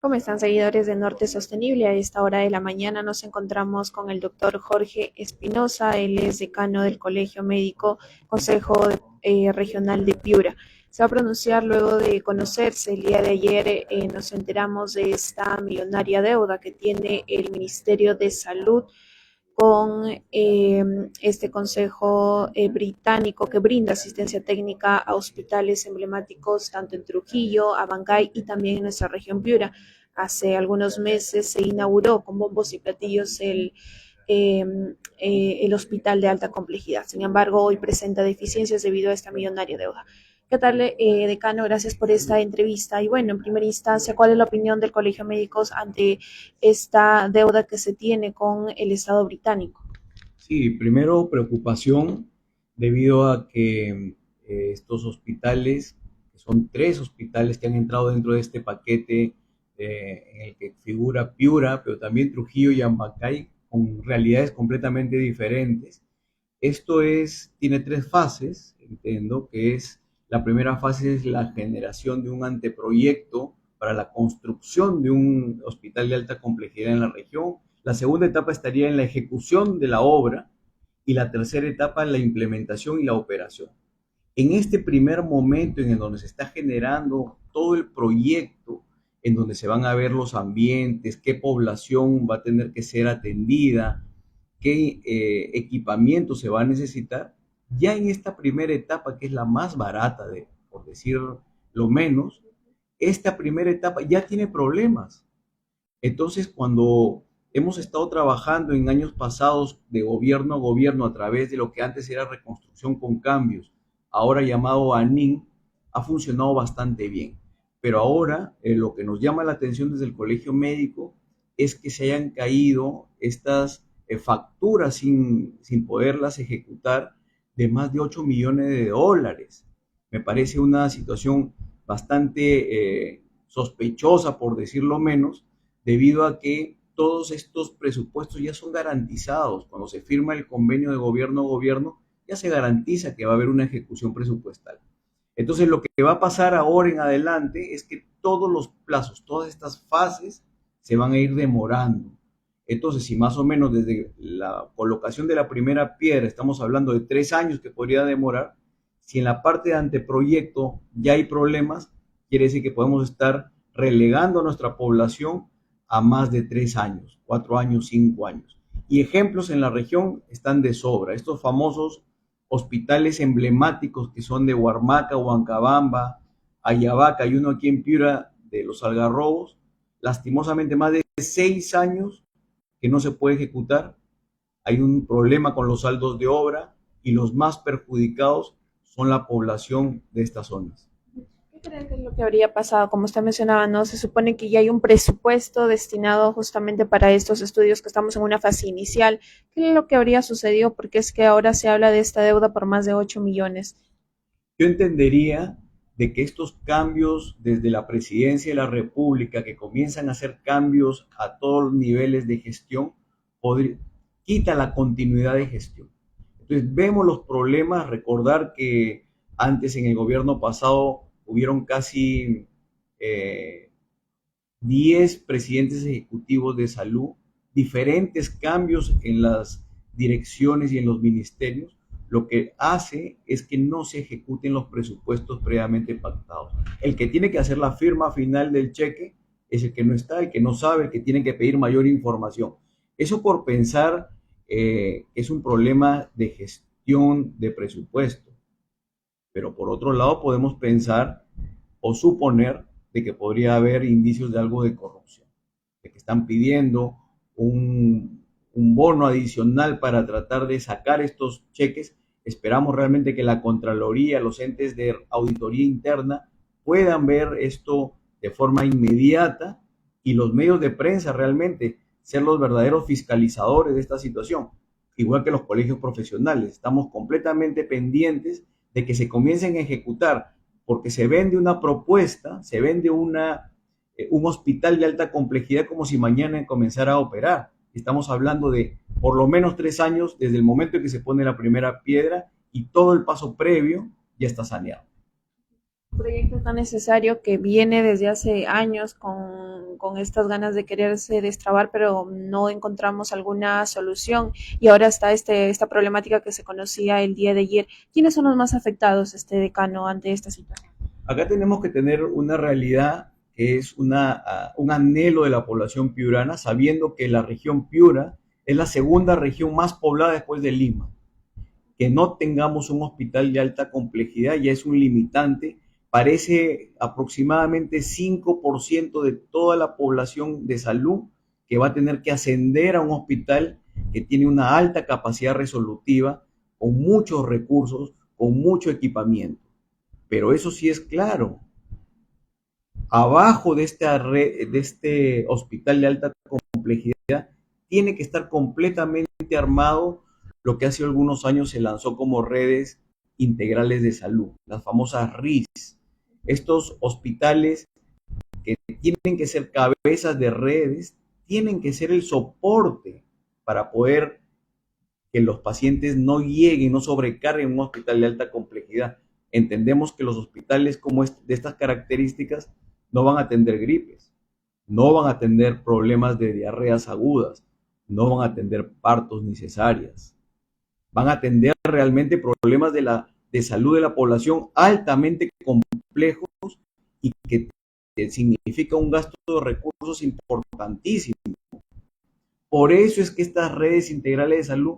¿Cómo están, seguidores de Norte Sostenible? A esta hora de la mañana nos encontramos con el doctor Jorge Espinosa. Él es decano del Colegio Médico Consejo Regional de Piura. Se va a pronunciar luego de conocerse el día de ayer. Nos enteramos de esta millonaria deuda que tiene el Ministerio de Salud con este consejo británico que brinda asistencia técnica a hospitales emblemáticos tanto en Trujillo, Abancay y también en nuestra región Piura. Hace algunos meses se inauguró con bombos y platillos eh, el hospital de alta complejidad. Sin embargo, hoy presenta deficiencias debido a esta millonaria deuda. ¿Qué tal, decano? Gracias por esta entrevista. Y bueno, en primera instancia, ¿cuál es la opinión del Colegio de Médicos ante esta deuda que se tiene con el Estado británico? Sí, primero preocupación debido a que estos hospitales, que son tres hospitales que han entrado dentro de este paquete en el que figura Piura, pero también Trujillo y Ambacay, con realidades completamente diferentes. Tiene tres fases, entiendo, que es la primera fase es la generación de un anteproyecto para la construcción de un hospital de alta complejidad en la región. La segunda etapa estaría en la ejecución de la obra y la tercera etapa en la implementación y la operación. En este primer momento en el donde se está generando todo el proyecto, en donde se van a ver los ambientes, qué población va a tener que ser atendida, qué equipamiento se va a necesitar, ya en esta primera etapa, que es la más barata, por decir lo menos, esta primera etapa ya tiene problemas. Entonces, cuando hemos estado trabajando en años pasados de gobierno a gobierno a través de lo que antes era reconstrucción con cambios, ahora llamado ANIN, ha funcionado bastante bien. Pero ahora lo que nos llama la atención desde el colegio médico es que se hayan caído estas facturas sin poderlas ejecutar de más de 8 millones de dólares. Me parece una situación bastante sospechosa, por decirlo menos, debido a que todos estos presupuestos ya son garantizados. Cuando se firma el convenio de gobierno a gobierno, ya se garantiza que va a haber una ejecución presupuestal. Entonces, lo que va a pasar ahora en adelante es que todos los plazos, todas estas fases se van a ir demorando. Entonces, si más o menos desde la colocación de la primera piedra estamos hablando de 3 años que podría demorar, si en la parte de anteproyecto ya hay problemas, quiere decir que podemos estar relegando a nuestra población a más de 3 años, 4 años, 5 años. Y ejemplos en la región están de sobra. Estos famosos hospitales emblemáticos que son de Huarmaca, Huancabamba, Ayabaca y uno aquí en Piura de los Algarrobos, lastimosamente más de 6 años que no se puede ejecutar. Hay un problema con los saldos de obra y los más perjudicados son la población de estas zonas. ¿Qué creen que es lo que habría pasado? Como usted mencionaba, ¿no? Se supone que ya hay un presupuesto destinado justamente para estos estudios, que estamos en una fase inicial. ¿Qué es lo que habría sucedido? Porque es que ahora se habla de esta deuda por más de 8 millones. Yo entendería de que estos cambios desde la presidencia de la República, que comienzan a hacer cambios a todos los niveles de gestión, quita la continuidad de gestión. Entonces vemos los problemas, recordar que antes en el gobierno pasado hubieron casi eh, 10 presidentes ejecutivos de salud, diferentes cambios en las direcciones y en los ministerios, lo que hace es que no se ejecuten los presupuestos previamente pactados. El que tiene que hacer la firma final del cheque es el que no está, el que no sabe, el que tiene que pedir mayor información. Eso por pensar es un problema de gestión de presupuesto. Pero por otro lado podemos pensar o suponer de que podría haber indicios de algo de corrupción, de que están pidiendo un bono adicional para tratar de sacar estos cheques. Esperamos realmente que la Contraloría, los entes de auditoría interna puedan ver esto de forma inmediata y los medios de prensa realmente ser los verdaderos fiscalizadores de esta situación, igual que los colegios profesionales. Estamos completamente pendientes de que se comiencen a ejecutar, porque se vende una propuesta, se vende un hospital de alta complejidad como si mañana comenzara a operar. Estamos hablando de por lo menos 3 años desde el momento en que se pone la primera piedra y todo el paso previo ya está saneado. Un proyecto tan necesario que viene desde hace años con con estas ganas de quererse destrabar, pero no encontramos alguna solución. Y ahora está esta problemática que se conocía el día de ayer. ¿Quiénes son los más afectados, decano, ante esta situación? Acá tenemos que tener una realidad que es un anhelo de la población piurana, sabiendo que la región Piura es la segunda región más poblada después de Lima. Que no tengamos un hospital de alta complejidad ya es un limitante. Parece aproximadamente 5% de toda la población de salud que va a tener que ascender a un hospital que tiene una alta capacidad resolutiva, con muchos recursos, con mucho equipamiento. Pero eso sí es claro, abajo de este hospital de alta complejidad tiene que estar completamente armado lo que hace algunos años se lanzó como redes integrales de salud, las famosas RIS. Estos hospitales que tienen que ser cabezas de redes, tienen que ser el soporte para poder que los pacientes no lleguen, no sobrecarguen un hospital de alta complejidad. Entendemos que los hospitales como de estas características no van a atender gripes, no van a atender problemas de diarreas agudas, no van a atender partos ni cesáreas, van a atender realmente problemas de salud de la población altamente complejos y que significa un gasto de recursos importantísimo. Por eso es que estas redes integrales de salud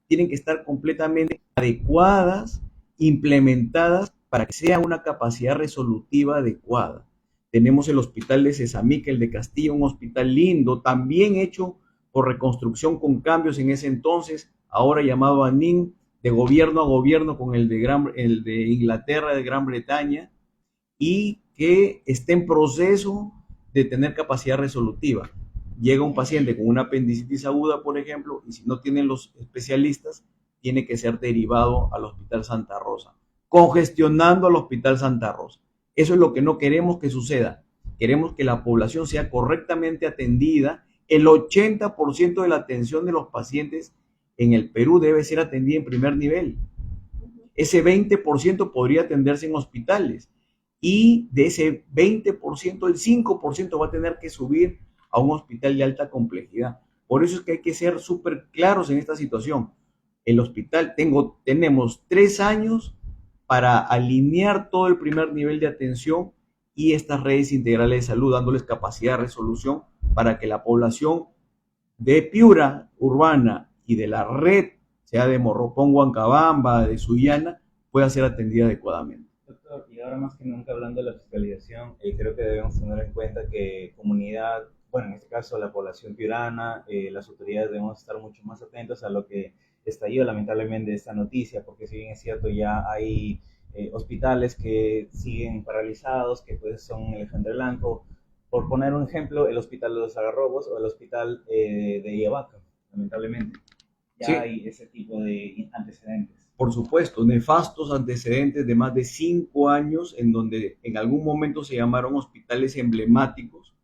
tienen que estar completamente adecuadas, implementadas para que sea una capacidad resolutiva adecuada. Tenemos el hospital de Cesamica, de Castilla, un hospital lindo, también hecho por reconstrucción con cambios en ese entonces, ahora llamado ANIN, de gobierno a gobierno con el de Inglaterra, de Gran Bretaña, y que está en proceso de tener capacidad resolutiva. Llega un paciente con una apendicitis aguda, por ejemplo, y si no tienen los especialistas, tiene que ser derivado al Hospital Santa Rosa, congestionando al Hospital Santa Rosa. Eso es lo que no queremos que suceda. Queremos que la población sea correctamente atendida. El 80% de la atención de los pacientes en el Perú debe ser atendida en primer nivel. Ese 20% podría atenderse en hospitales. Y de ese 20%, el 5% va a tener que subir a un hospital de alta complejidad. Por eso es que hay que ser súper claros en esta situación. El hospital, tenemos 3 años para alinear todo el primer nivel de atención y estas redes integrales de salud, dándoles capacidad de resolución para que la población de Piura urbana y de la red, sea de Morropón, Huancabamba, de Sullana, pueda ser atendida adecuadamente. Doctor, y ahora más que nunca hablando de la fiscalización, creo que debemos tener en cuenta que comunidad, bueno, en este caso la población piurana, las autoridades debemos estar mucho más atentos a lo que estalló lamentablemente esta noticia, porque si bien es cierto ya hay hospitales que siguen paralizados, que pues son elefante blanco, por poner un ejemplo, el hospital de los Algarrobos o el hospital de Iavaca, lamentablemente. Ya sí hay ese tipo de antecedentes. Por supuesto, nefastos antecedentes de más de 5 años en donde en algún momento se llamaron hospitales emblemáticos,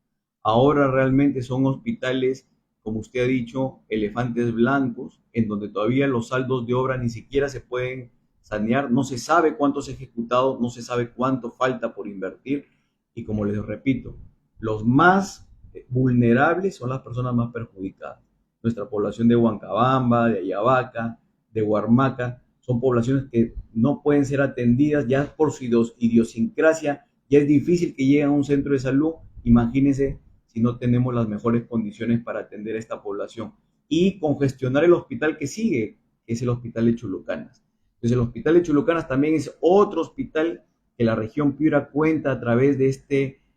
ahora realmente son hospitales, como usted ha dicho, elefantes blancos, en donde todavía los saldos de obra ni siquiera se pueden sanear, no se sabe cuánto se ha ejecutado, no se sabe cuánto falta por invertir y como les repito, los más vulnerables son las personas más perjudicadas. Nuestra población de Huancabamba, de Ayabaca, de Huarmaca, son poblaciones que no pueden ser atendidas ya por su idiosincrasia, ya es difícil que lleguen a un centro de salud, imagínense si no tenemos las mejores condiciones para atender a esta población y congestionar el hospital que sigue, que es el hospital de Chulucanas. Entonces el hospital de Chulucanas también es otro hospital que la región Piura cuenta a través de esta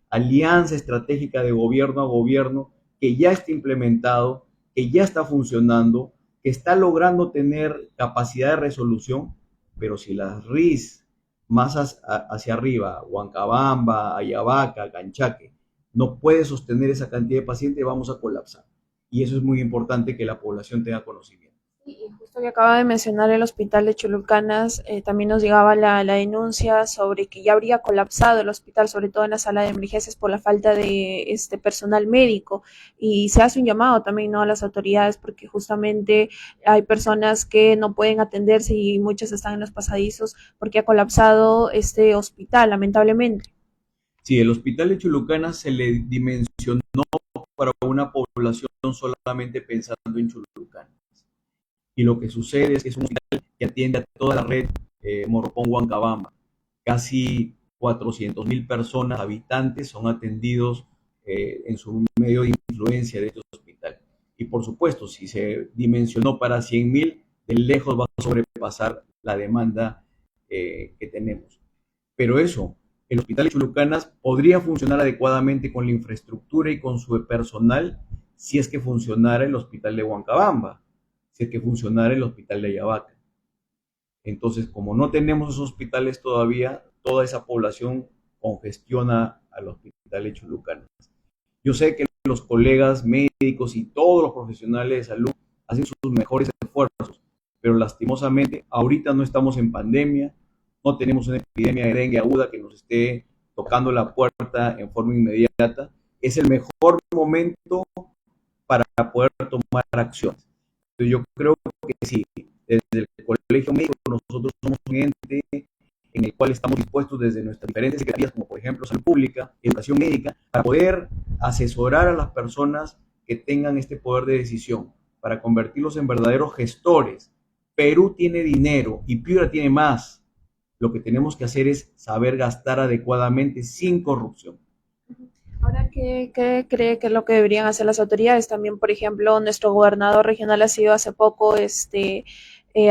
alianza estratégica de gobierno a gobierno que ya está implementado, que ya está funcionando, que está logrando tener capacidad de resolución, pero si las RIS más hacia arriba, Huancabamba, Ayabaca, Canchaque, no puede sostener esa cantidad de pacientes, vamos a colapsar. Y eso es muy importante que la población tenga conocimiento. Y justo que acaba de mencionar el hospital de Chulucanas, también nos llegaba la denuncia sobre que ya habría colapsado el hospital, sobre todo en la sala de emergencias por la falta de personal médico, y se hace un llamado también, ¿no?, a las autoridades porque justamente hay personas que no pueden atenderse y muchas están en los pasadizos porque ha colapsado este hospital, lamentablemente. Sí, el hospital de Chulucana se le dimensionó para una población solamente pensando en Chulucana. Y lo que sucede es que es un hospital que atiende a toda la red Morropón-Huancabamba. Casi 400.000 personas, habitantes, son atendidos en su medio de influencia de este hospital. Y por supuesto, si se dimensionó para 100.000, de lejos va a sobrepasar la demanda que tenemos. Pero eso, el hospital de Chulucanas podría funcionar adecuadamente con la infraestructura y con su personal si es que funcionara el hospital de Huancabamba, si es que funcionara el hospital de Ayabaca. Entonces, como no tenemos esos hospitales todavía, toda esa población congestiona al hospital de Chulucanas. Yo sé que los colegas médicos y todos los profesionales de salud hacen sus mejores esfuerzos, pero lastimosamente ahorita no estamos en pandemia, no tenemos una epidemia de dengue aguda que nos esté tocando la puerta en forma inmediata. Es el mejor momento para poder tomar acciones. Entonces yo creo que sí, desde el Colegio Médico nosotros somos un ente en el cual estamos dispuestos desde nuestras diferentes secretarías, como por ejemplo Salud Pública, Educación Médica, para poder asesorar a las personas que tengan este poder de decisión, para convertirlos en verdaderos gestores. Perú tiene dinero y Piura tiene más. Lo que tenemos que hacer es saber gastar adecuadamente sin corrupción. Ahora, ¿qué cree que es lo que deberían hacer las autoridades? También, por ejemplo, nuestro gobernador regional ha sido hace poco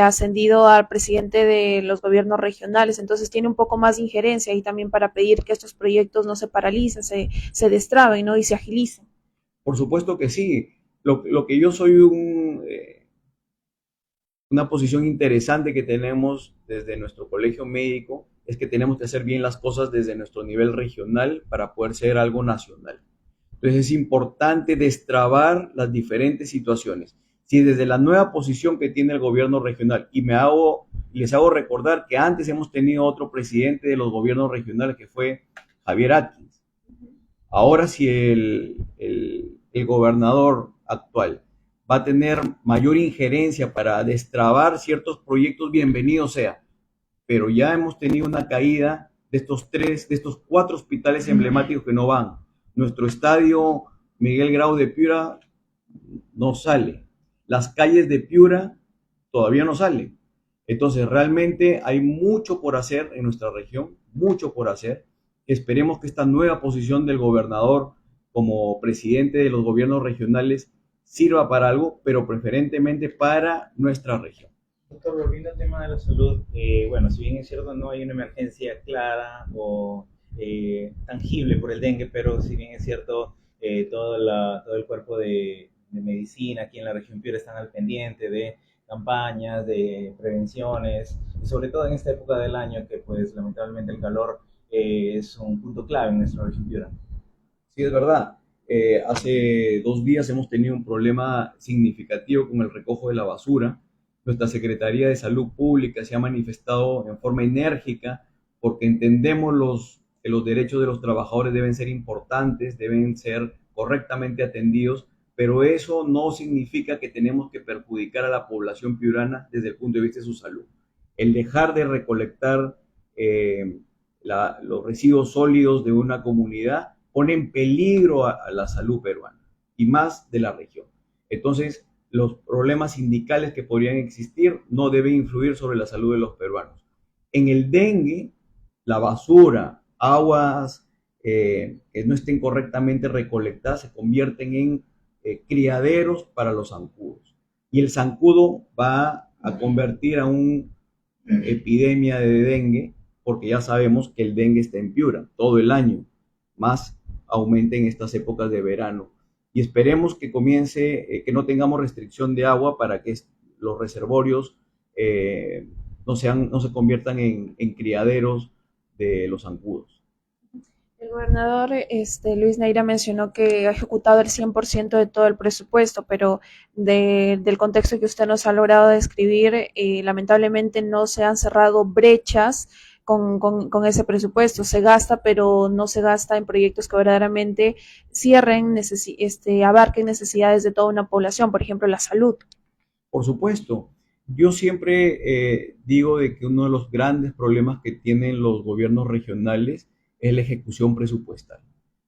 ascendido al presidente de los gobiernos regionales, entonces tiene un poco más de injerencia y también para pedir que estos proyectos no se paralicen, se destraben, ¿no? Y se agilicen. Por supuesto que sí. Lo que yo soy una posición interesante que tenemos desde nuestro colegio médico es que tenemos que hacer bien las cosas desde nuestro nivel regional para poder ser algo nacional. Entonces es importante destrabar las diferentes situaciones. Si desde la nueva posición que tiene el gobierno regional, y les hago recordar que antes hemos tenido otro presidente de los gobiernos regionales que fue Javier Atkins. Ahora si el gobernador actual va a tener mayor injerencia para destrabar ciertos proyectos, bienvenido sea. Pero ya hemos tenido una caída de estos 4 hospitales emblemáticos que no van. Nuestro estadio Miguel Grau de Piura no sale. Las calles de Piura todavía no salen. Entonces, realmente hay mucho por hacer en nuestra región, mucho por hacer. Esperemos que esta nueva posición del gobernador como presidente de los gobiernos regionales sirva para algo, pero preferentemente para nuestra región. Doctor, volviendo al tema de la salud, bueno, si bien es cierto no hay una emergencia clara o tangible por el dengue, pero si bien es cierto, todo el cuerpo de medicina aquí en la región Piura están al pendiente de campañas, de prevenciones, y sobre todo en esta época del año que pues lamentablemente el calor es un punto clave en nuestra región Piura. Sí, es verdad. Hace 2 días hemos tenido un problema significativo con el recojo de la basura. Nuestra Secretaría de Salud Pública se ha manifestado en forma enérgica porque entendemos que los derechos de los trabajadores deben ser importantes, deben ser correctamente atendidos, pero eso no significa que tenemos que perjudicar a la población piurana desde el punto de vista de su salud. El dejar de recolectar los residuos sólidos de una comunidad pone en peligro a la salud peruana y más de la región. Entonces, los problemas sindicales que podrían existir no deben influir sobre la salud de los peruanos. En el dengue, la basura, aguas que no estén correctamente recolectadas se convierten en criaderos para los zancudos. Y el zancudo va a convertir a una epidemia de dengue, porque ya sabemos que el dengue está en Piura todo el año, más aumenta en estas épocas de verano. Y esperemos que comience, que no tengamos restricción de agua para que los reservorios no se conviertan en criaderos de los zancudos. El gobernador Luis Neira mencionó que ha ejecutado el 100% de todo el presupuesto, pero del contexto que usted nos ha logrado describir, lamentablemente no se han cerrado brechas con ese presupuesto. Se gasta, pero no se gasta en proyectos que verdaderamente abarquen necesidades de toda una población, por ejemplo, la salud. Por supuesto, yo siempre digo de que uno de los grandes problemas que tienen los gobiernos regionales es la ejecución presupuestal.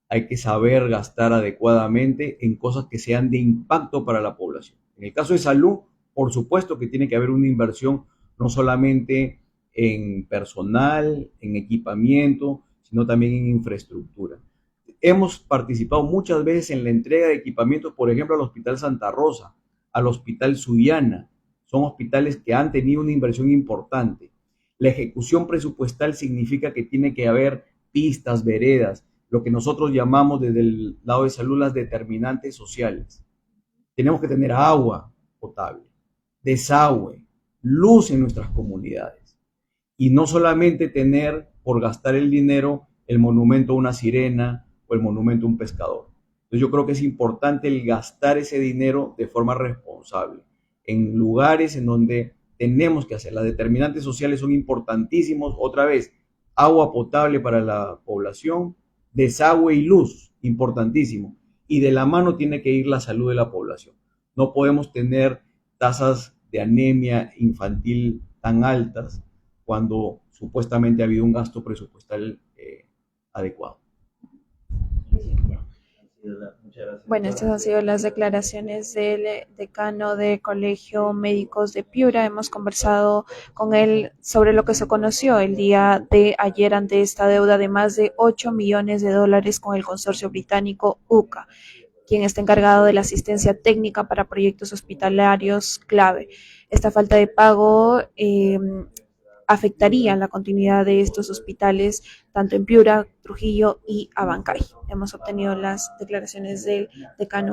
Hay que saber gastar adecuadamente en cosas que sean de impacto para la población. En el caso de salud, por supuesto que tiene que haber una inversión no solamente en personal, en equipamiento, sino también en infraestructura. Hemos participado muchas veces en la entrega de equipamientos, por ejemplo, al Hospital Santa Rosa, al Hospital Sudiana. Son hospitales que han tenido una inversión importante. La ejecución presupuestal significa que tiene que haber pistas, veredas, lo que nosotros llamamos desde el lado de salud las determinantes sociales. Tenemos que tener agua potable, desagüe, luz en nuestras comunidades. Y no solamente tener, por gastar el dinero, el monumento a una sirena o el monumento a un pescador. Entonces yo creo que es importante el gastar ese dinero de forma responsable, en lugares en donde tenemos que hacer. Las determinantes sociales son importantísimos. Otra vez, agua potable para la población, desagüe y luz, importantísimo. Y de la mano tiene que ir la salud de la población. No podemos tener tasas de anemia infantil tan altas cuando supuestamente ha habido un gasto presupuestal adecuado. Bueno, estas han sido las declaraciones del decano del Colegio Médicos de Piura. Hemos conversado con él sobre lo que se conoció el día de ayer ante esta deuda de más de 8 millones de dólares con el consorcio británico UCA, quien está encargado de la asistencia técnica para proyectos hospitalarios clave. Esta falta de pago afectaría la continuidad de estos hospitales tanto en Piura, Trujillo y Abancay. Hemos obtenido las declaraciones del decano